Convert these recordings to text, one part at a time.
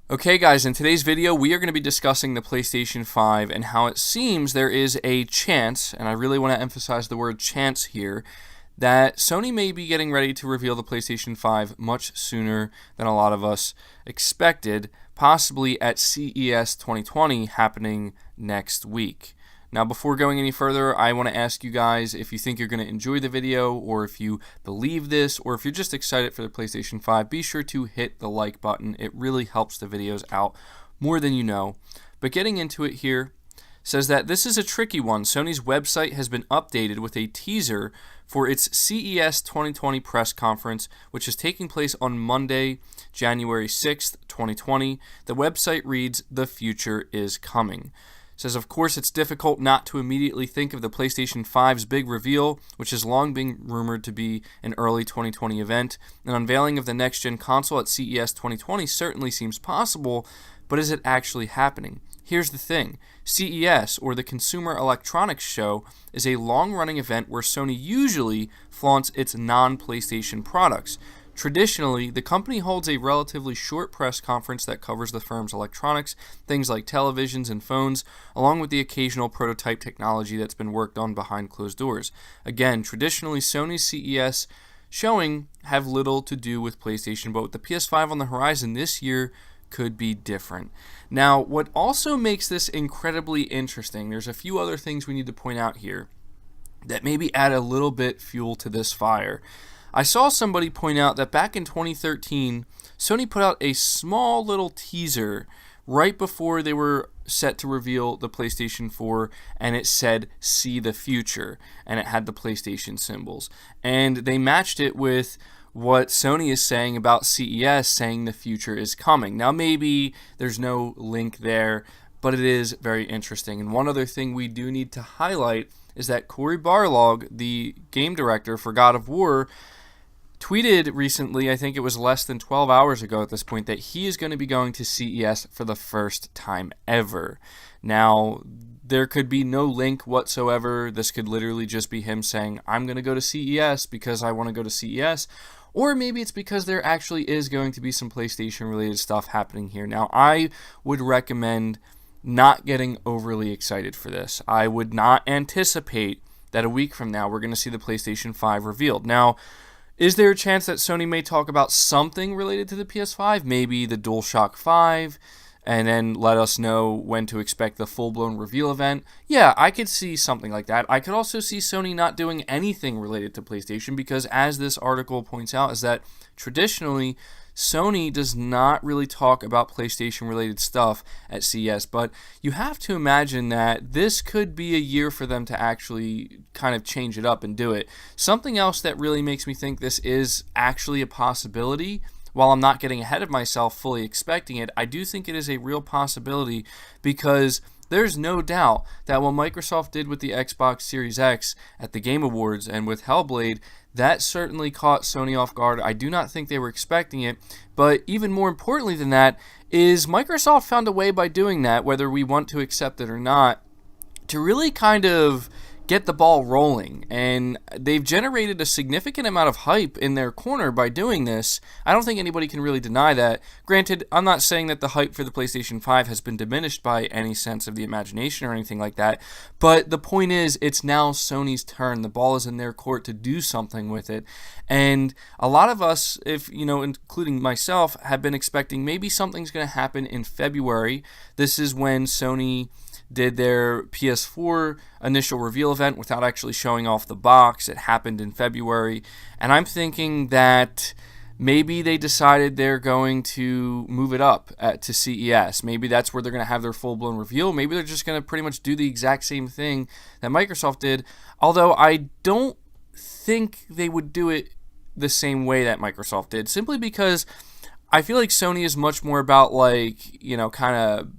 Okay guys, in today's video we are going to be discussing the PlayStation 5 and how it seems there is a chance, and I really want to emphasize the word chance here, that Sony may be getting ready to reveal the PlayStation 5 much sooner than a lot of us expected, possibly at CES 2020 happening next week. Now, before going any further, I want to ask you guys if you think you're going to enjoy the video, or if you believe this, or if you're just excited for the PlayStation 5, be sure to hit the like button. It really helps the videos out more than you know. But getting into it here, says that this is a tricky one. Sony's website has been updated with a teaser for its CES 2020 press conference, which is taking place on Monday, January 6th, 2020. The website reads, "The future is coming." Says, of course, it's difficult not to immediately think of the PlayStation 5's big reveal, which has long been rumored to be an early 2020 event. An unveiling of the next-gen console at CES 2020 certainly seems possible, but is it actually happening? Here's the thing. CES, or the Consumer Electronics Show, is a long-running event where Sony usually flaunts its non-PlayStation products. Traditionally, the company holds a relatively short press conference that covers the firm's electronics, things like televisions and phones, along with the occasional prototype technology that's been worked on behind closed doors. Again, traditionally, Sony's CES showing have little to do with PlayStation, but with the PS5 on the horizon this year, could be different. Now, what also makes this incredibly interesting, there's a few other things we need to point out here that maybe add a little bit fuel to this fire. I saw somebody point out that back in 2013, Sony put out a small little teaser right before they were set to reveal the PlayStation 4, and it said, "See the future," and it had the PlayStation symbols. And they matched it with what Sony is saying about CES, saying the future is coming. Now, maybe there's no link there, but it is very interesting. And one other thing we do need to highlight is that Cory Barlog, the game director for God of War, tweeted recently, I think it was less than 12 hours ago at this point, that he is going to be going to CES for the first time ever. Now, there could be no link whatsoever. This could literally just be him saying, "I'm going to go to CES because I want to go to CES." Or maybe it's because there actually is going to be some PlayStation-related stuff happening here. Now, I would recommend not getting overly excited for this. I would not anticipate that a week from now we're going to see the PlayStation 5 revealed. Now, is there a chance that Sony may talk about something related to the PS5? Maybe the DualShock 5, and then let us know when to expect the full-blown reveal event? Yeah, I could see something like that. I could also see Sony not doing anything related to PlayStation because, as this article points out, is that traditionally Sony does not really talk about PlayStation-related stuff at CES, but you have to imagine that this could be a year for them to actually kind of change it up and do it. Something else that really makes me think this is actually a possibility, while I'm not getting ahead of myself fully expecting it, I do think it is a real possibility because there's no doubt that what Microsoft did with the Xbox Series X at the Game Awards and with Hellblade, that certainly caught Sony off guard. I do not think they were expecting it, but even more importantly than that is Microsoft found a way by doing that, whether we want to accept it or not, to really kind of get the ball rolling, and they've generated a significant amount of hype in their corner by doing this. I don't think anybody can really deny that. Granted, I'm not saying that the hype for the PlayStation 5 has been diminished by any sense of the imagination or anything like that, but the point is, it's now Sony's turn. The ball is in their court to do something with it, and a lot of us, if you know, including myself, have been expecting maybe something's going to happen in February. This is when Sony did their PS4 initial reveal event without actually showing off the box. It happened in February, and I'm thinking that maybe they decided they're going to move it up to CES. Maybe that's where they're going to have their full-blown reveal. Maybe they're just going to pretty much do the exact same thing that Microsoft did, although I don't think they would do it the same way that Microsoft did, simply because I feel like Sony is much more about, like, you know, kind of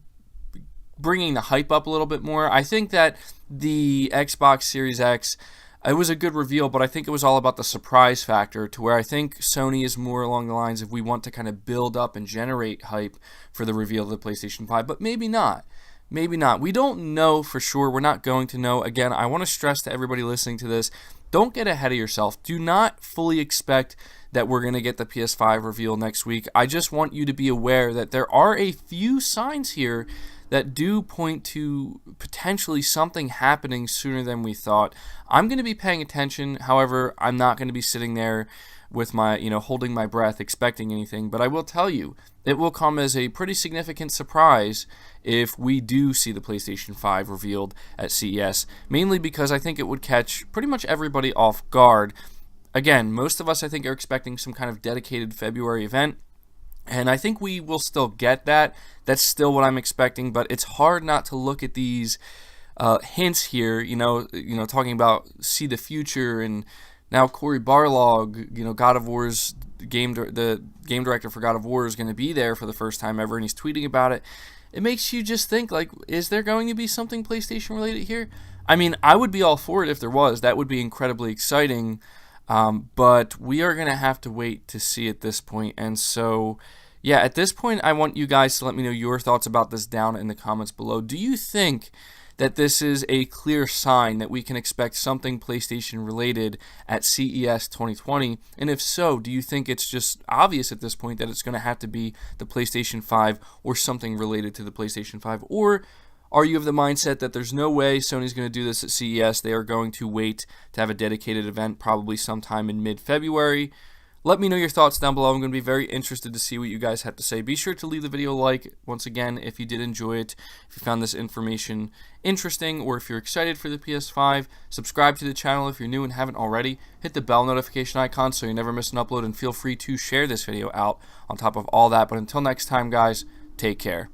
bringing the hype up a little bit more. I think that the Xbox Series X, it was a good reveal, but I think it was all about the surprise factor, to where I think Sony is more along the lines of we want to kind of build up and generate hype for the reveal of the PlayStation 5, but maybe not. Maybe not. We don't know for sure. We're not going to know. Again, I want to stress to everybody listening to this, don't get ahead of yourself. Do not fully expect that we're going to get the PS5 reveal next week. I just want you to be aware that there are a few signs here that do point to potentially something happening sooner than we thought. I'm going to be paying attention. However, I'm not going to be sitting there with my, holding my breath expecting anything, but I will tell you, it will come as a pretty significant surprise if we do see the PlayStation 5 revealed at CES, mainly because I think it would catch pretty much everybody off guard. Again, most of us, I think, are expecting some kind of dedicated February event, and I think we will still get that. That's still what I'm expecting, but it's hard not to look at these hints here, talking about see the future, and now Cory Barlog, God of War's the game director for God of War, is going to be there for the first time ever, and he's tweeting about it. It makes you just think, like, is there going to be something PlayStation related here? I mean, I would be all for it if there was. That would be incredibly exciting, but we are going to have to wait to see at this point. And so, yeah, at this point, I want you guys to let me know your thoughts about this down in the comments below. Do you think that this is a clear sign that we can expect something PlayStation related at CES 2020? And if so, do you think it's just obvious at this point that it's going to have to be the PlayStation 5 or something related to the PlayStation 5? Or are you of the mindset that there's no way Sony's going to do this at CES? They are going to wait to have a dedicated event probably sometime in mid-February. Let me know your thoughts down below. I'm going to be very interested to see what you guys have to say. Be sure to leave the video a like, once again, if you did enjoy it, if you found this information interesting, or if you're excited for the PS5. Subscribe to the channel if you're new and haven't already. Hit the bell notification icon so you never miss an upload, and feel free to share this video out on top of all that. But until next time, guys, take care.